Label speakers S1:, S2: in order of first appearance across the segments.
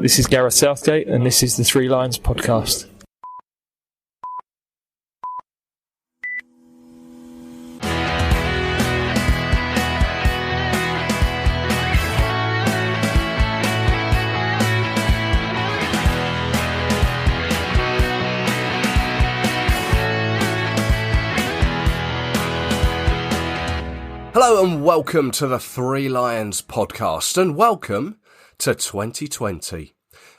S1: This is Gareth Southgate, and this is the Three Lions podcast.
S2: Hello and welcome to the Three Lions podcast, and welcome to 2020,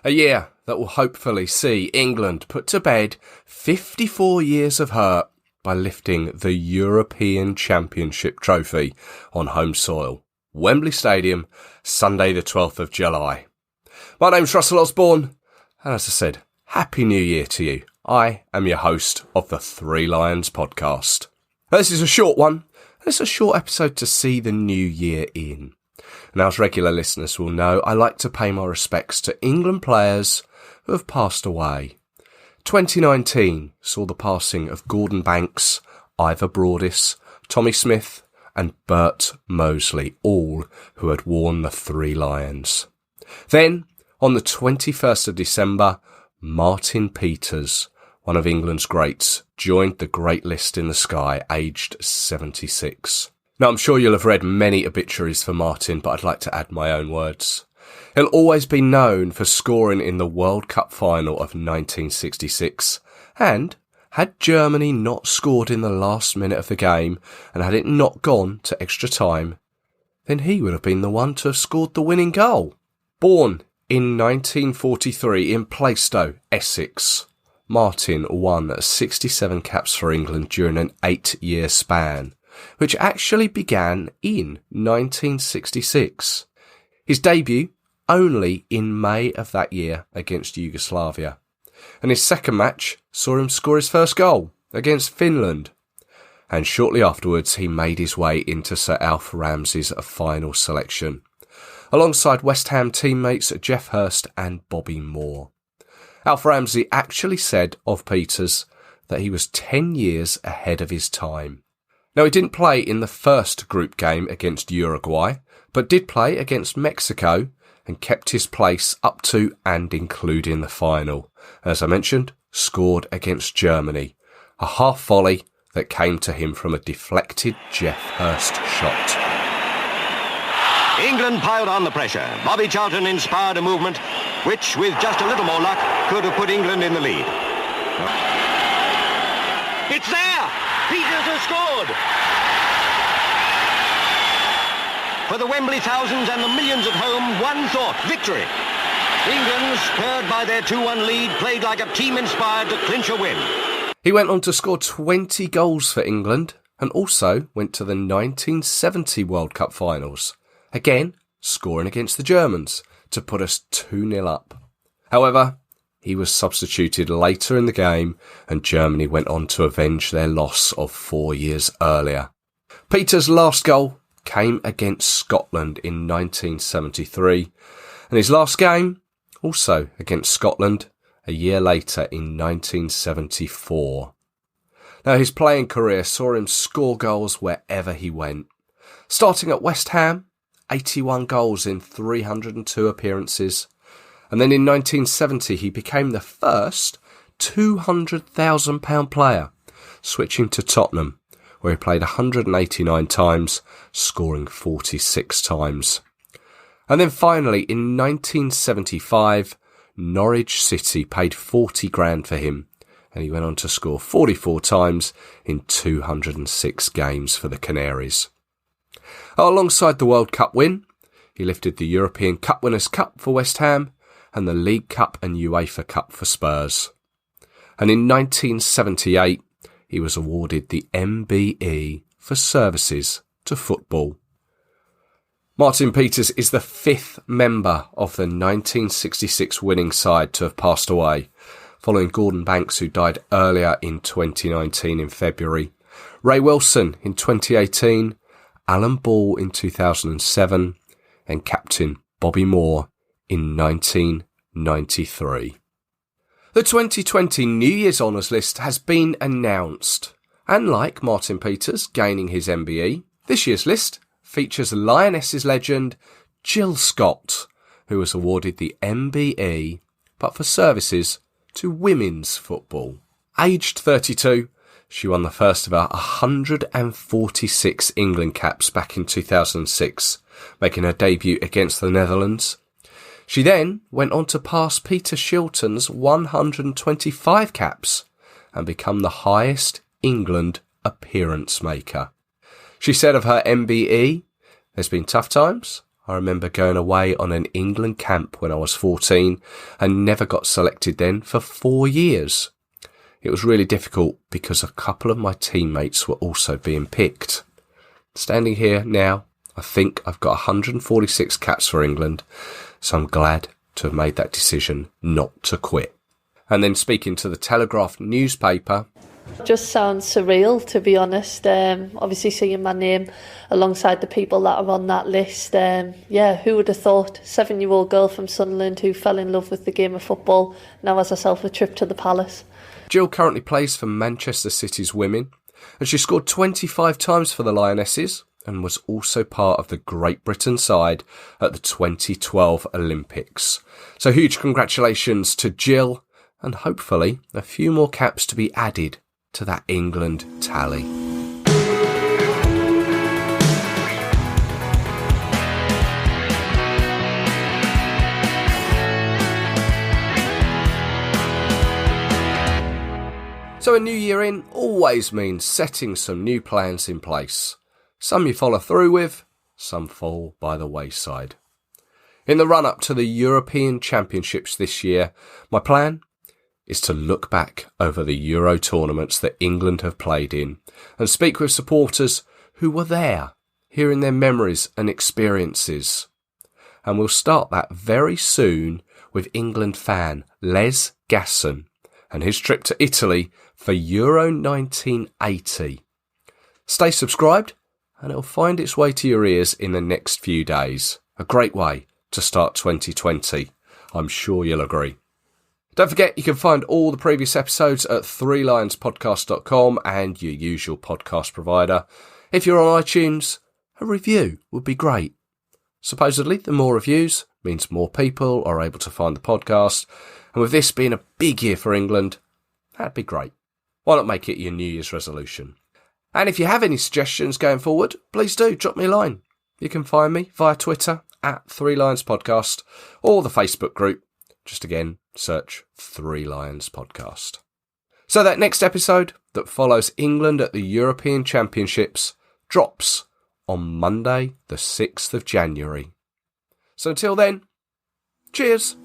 S2: a year that will hopefully see England put to bed 54 years of hurt by lifting the European Championship trophy on home soil, Wembley Stadium, Sunday the 12th of July. My name's Russell Osborne, and as I said, Happy New Year to you. I am your host of the Three Lions podcast. Now, this is a short one. It's a short episode to see the new year in. Now, as regular listeners will know, I like to pay my respects to England players who have passed away. 2019 saw the passing of Gordon Banks, Ivor Broadis, Tommy Smith and Bert Moseley, all who had worn the Three Lions. Then, on the 21st of December, Martin Peters, one of England's greats, joined the great list in the sky, aged 76. Now, I'm sure you'll have read many obituaries for Martin, but I'd like to add my own words. He'll always be known for scoring in the World Cup final of 1966, and had Germany not scored in the last minute of the game, and had it not gone to extra time, then he would have been the one to have scored the winning goal. Born in 1943 in Plaistow, Essex, Martin won 67 caps for England during an 8-year span, which actually began in 1966. His debut only in May of that year against Yugoslavia, and his second match saw him score his first goal against Finland, and shortly afterwards he made his way into Sir Alf Ramsey's final selection, alongside West Ham teammates Geoff Hurst and Bobby Moore. Alf Ramsey actually said of Peters that he was 10 years ahead of his time. Now, he didn't play in the first group game against Uruguay, but did play against Mexico and kept his place up to and including the final. As I mentioned, scored against Germany, a half volley that came to him from a deflected Geoff Hurst shot.
S3: England piled on the pressure. Bobby Charlton inspired a movement which, with just a little more luck, could have put England in the lead. It's there! Peters has scored! For the Wembley thousands and the millions at home, one thought: victory. England, spurred by their 2-1 lead, played like a team inspired to clinch a win.
S2: He went on to score 20 goals for England and also went to the 1970 World Cup finals, again scoring against the Germans to put us 2-0 up. However, he was substituted later in the game and Germany went on to avenge their loss of 4 years earlier. Peters' last goal came against Scotland in 1973, and his last game also against Scotland a year later in 1974. Now, his playing career saw him score goals wherever he went. Starting at West Ham, 81 goals in 302 appearances. And then in 1970, he became the first £200,000 player, switching to Tottenham, where he played 189 times, scoring 46 times. And then finally, in 1975, Norwich City paid 40 grand for him, and he went on to score 44 times in 206 games for the Canaries. Alongside the World Cup win, he lifted the European Cup Winners' Cup for West Ham and the League Cup and UEFA Cup for Spurs. And in 1978, he was awarded the MBE for services to football. Martin Peters is the fifth member of the 1966 winning side to have passed away, following Gordon Banks, who died earlier in 2019 in February, Ray Wilson in 2018, Alan Ball in 2007, and Captain Bobby Moore in 1993. The 2020 New Year's Honours list has been announced, and like Martin Peters gaining his MBE, this year's list features Lionesses legend Jill Scott, who was awarded the MBE, but for services to women's football. Aged 32, she won the first of her 146 England caps back in 2006, making her debut against the Netherlands. She then went on to pass Peter Shilton's 125 caps and become the highest England appearance maker. She said of her MBE, "There's been tough times. I remember going away on an England camp when I was 14 and never got selected then for 4 years. It was really difficult because a couple of my teammates were also being picked. Standing here now, I think I've got 146 caps for England, so I'm glad to have made that decision not to quit." And then speaking to the Telegraph newspaper,
S4: Just sounds surreal, to be honest. Obviously seeing my name alongside the people that are on that list. Who would have thought? 7-year-old girl from Sunderland who fell in love with the game of football now has herself a trip to the Palace.
S2: Jill currently plays for Manchester City's women, and she scored 25 times for the Lionesses and was also part of the Great Britain side at the 2012 Olympics. So huge congratulations to Jill, and hopefully a few more caps to be added to that England tally. So a new year in always means setting some new plans in place. Some you follow through with, some fall by the wayside. In the run-up to the European Championships this year, my plan is to look back over the Euro tournaments that England have played in and speak with supporters who were there, hearing their memories and experiences. And we'll start that very soon with England fan Les Gasson and his trip to Italy for Euro 1980. Stay subscribed and it'll find its way to your ears in the next few days. A great way to start 2020. I'm sure you'll agree. Don't forget, you can find all the previous episodes at threelionspodcast.com and your usual podcast provider. If you're on iTunes, a review would be great. Supposedly, the more reviews means more people are able to find the podcast. And with this being a big year for England, that'd be great. Why not make it your New Year's resolution? And if you have any suggestions going forward, please do drop me a line. You can find me via Twitter at 3lionspodcast or the Facebook group. Just again, search 3 Lions Podcast. So that next episode that follows England at the European Championships drops on Monday, the 6th of January. So until then, cheers!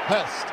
S5: Hurst.